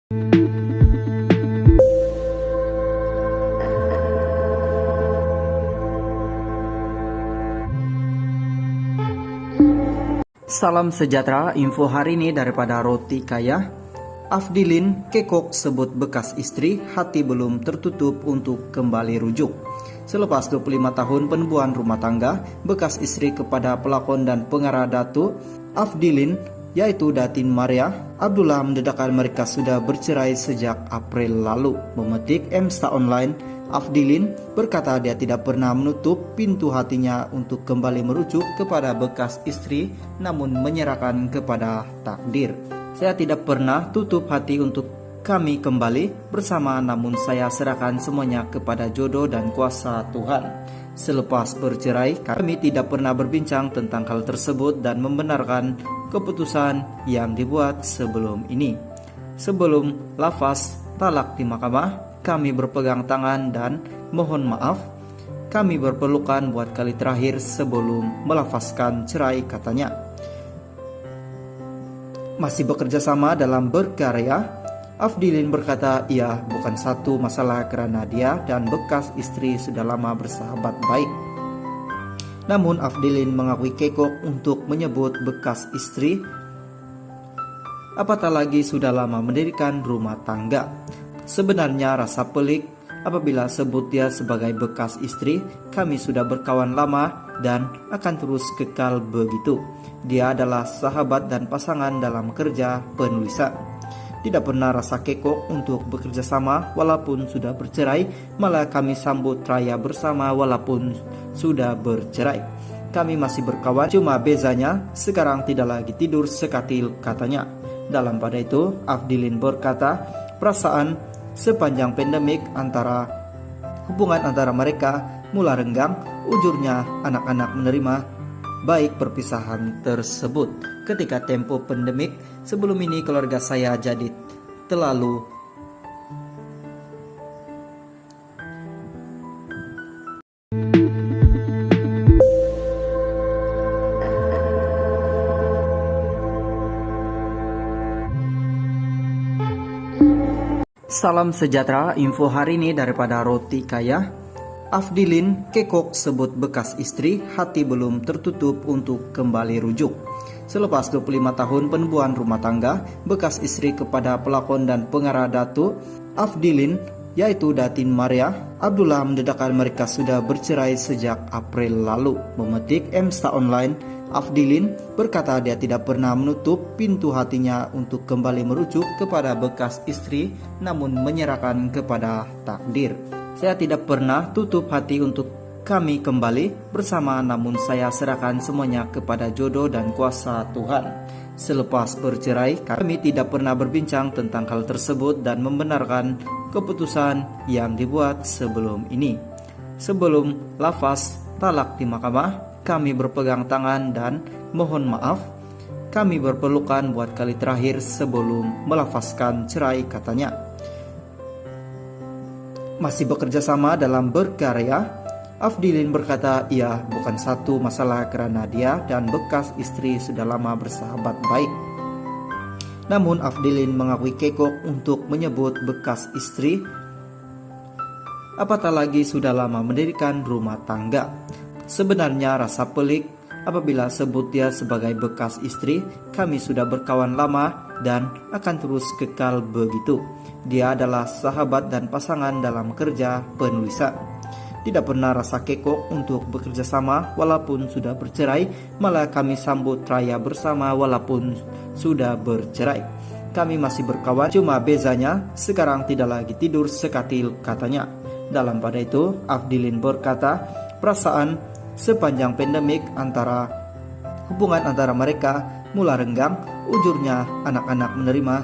Salam sejahtera, info hari ini daripada Roti Kaya. Afdilin kekok sebut bekas istri, hati belum tertutup untuk kembali rujuk. Selepas 25 tahun penubuhan rumah tangga, bekas istri kepada pelakon dan pengarah Datuk Afdilin, yaitu Datin Maria Abdullah, mendedahkan mereka sudah bercerai sejak April lalu. Memetik Emsta Online, Afdilin berkata dia tidak pernah menutup pintu hatinya untuk kembali merujuk kepada bekas istri, namun menyerahkan kepada takdir. Saya tidak pernah tutup hati untuk kami kembali bersama, namun saya serahkan semuanya kepada jodoh dan kuasa Tuhan. Selepas bercerai, kami tidak pernah berbincang tentang hal tersebut dan membenarkan keputusan yang dibuat sebelum ini. Sebelum lafaz talak di mahkamah, kami berpegang tangan dan mohon maaf. Kami berpelukan buat kali terakhir sebelum melafazkan cerai, katanya. Masih bekerja sama dalam berkarya, Afdilin berkata ia bukan satu masalah karena dia dan bekas istri sudah lama bersahabat baik. Namun Afdilin mengakui kekok untuk menyebut bekas istri, apatah lagi sudah lama mendirikan rumah tangga. Sebenarnya rasa pelik apabila sebut dia sebagai bekas istri. Kami sudah berkawan lama dan akan terus kekal begitu. Dia adalah sahabat dan pasangan dalam kerja penulisan. Tidak pernah rasa kekok untuk bekerja sama walaupun sudah bercerai, malah kami sambut raya bersama walaupun sudah bercerai. Kami masih berkawan, cuma bezanya sekarang tidak lagi tidur sekatil, katanya. Dalam pada itu, Afdilin berkata, perasaan sepanjang pandemik hubungan antara mereka mulai renggang. Ujurnya anak-anak menerima baik perpisahan tersebut. Ketika tempo pandemik sebelum ini keluarga saya jadi terlalu Salam sejahtera, info hari ini daripada Roti Kaya. Afdilin kekok sebut bekas istri, hati belum tertutup untuk kembali rujuk. Selepas 25 tahun penubuhan rumah tangga, bekas istri kepada pelakon dan pengarah Datuk Afdilin, yaitu Datin Maria Abdullah, mendedahkan mereka sudah bercerai sejak April lalu. Memetik Emsta Online, Afdilin berkata dia tidak pernah menutup pintu hatinya untuk kembali merujuk kepada bekas istri, namun menyerahkan kepada takdir. Saya tidak pernah tutup hati untuk kami kembali bersama, namun saya serahkan semuanya kepada jodoh dan kuasa Tuhan. Selepas bercerai, kami tidak pernah berbincang tentang hal tersebut dan membenarkan keputusan yang dibuat sebelum ini. Sebelum lafaz talak di mahkamah, kami berpegang tangan dan mohon maaf. Kami berpelukan buat kali terakhir sebelum melafazkan cerai, katanya. Masih bekerja sama dalam berkarya, Afdilin berkata ia bukan satu masalah karena dia dan bekas istri sudah lama bersahabat baik. Namun Afdilin mengakui kekok untuk menyebut bekas istri, apatah lagi sudah lama mendirikan rumah tangga. Sebenarnya rasa pelik apabila sebut dia sebagai bekas istri. Kami sudah berkawan lama dan akan terus kekal begitu. Dia adalah sahabat dan pasangan dalam kerja penulisan. Tidak pernah rasa kekok untuk bekerja sama walaupun sudah bercerai, malah kami sambut raya bersama walaupun sudah bercerai. Kami masih berkawan, cuma bezanya sekarang tidak lagi tidur sekatil, katanya. Dalam pada itu, Afdilin berkata, perasaan sepanjang pandemik hubungan antara mereka mulai renggang. Ujurnya anak-anak menerima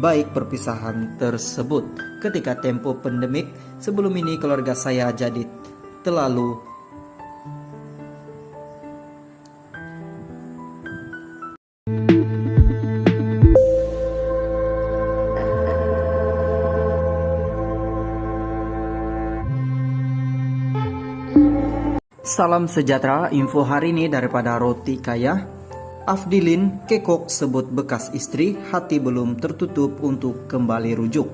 baik perpisahan tersebut. Ketika tempo pandemik sebelum ini keluarga saya jadi terlalu Salam sejahtera, info hari ini daripada Roti Kaya. Afdilin Kekok sebut bekas istri hati belum tertutup untuk kembali rujuk.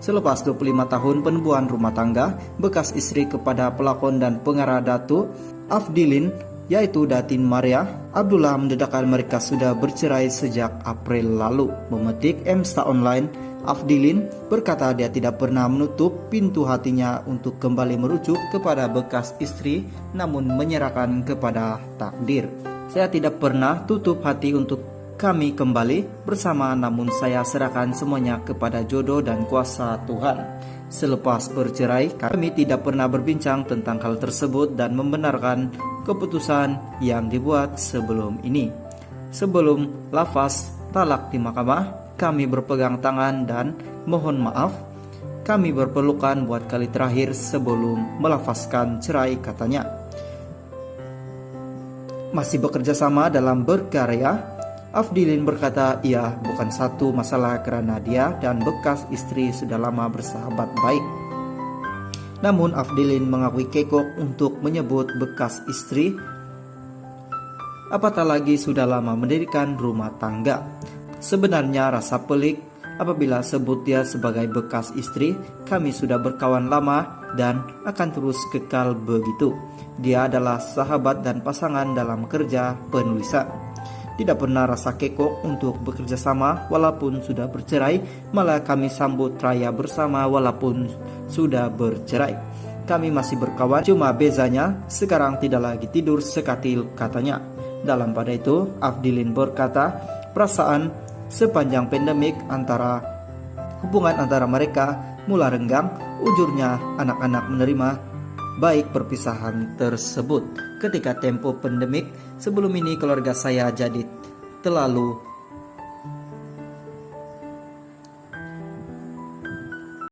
Selepas 25 tahun penubuhan rumah tangga, bekas istri kepada pelakon dan pengarah Datuk Afdilin yaitu Datin Maria Abdullah mendedahkan mereka sudah bercerai sejak April lalu. Memetik Emsta Online, Afdilin berkata dia tidak pernah menutup pintu hatinya untuk kembali merujuk kepada bekas istri, namun menyerahkan kepada takdir. Saya tidak pernah tutup hati untuk kami kembali bersama, namun saya serahkan semuanya kepada jodoh dan kuasa Tuhan. Selepas bercerai, kami tidak pernah berbincang tentang hal tersebut dan membenarkan keputusan yang dibuat sebelum ini. Sebelum lafaz talak di mahkamah, kami berpegang tangan dan mohon maaf. Kami berpelukan buat kali terakhir sebelum melafazkan cerai, katanya. Masih bekerja sama dalam berkarya, Afdilin berkata ia bukan satu masalah karena dia dan bekas istri sudah lama bersahabat baik. Namun Afdilin mengakui kekok untuk menyebut bekas istri, apatah lagi sudah lama mendirikan rumah tangga. Sebenarnya rasa pelik apabila sebut dia sebagai bekas istri. Kami sudah berkawan lama dan akan terus kekal begitu. Dia adalah sahabat dan pasangan dalam kerja penulisan. Tidak pernah rasa kekok untuk bekerja sama walaupun sudah bercerai, malah kami sambut raya bersama walaupun sudah bercerai. Kami masih berkawan, cuma bezanya sekarang tidak lagi tidur sekatil, katanya. Dalam pada itu, Afdilin berkata, perasaan sepanjang pandemik hubungan antara mereka mulai renggang. Ujurnya anak-anak menerima baik perpisahan tersebut. Ketika tempo pandemik sebelum ini keluarga saya jadi terlalu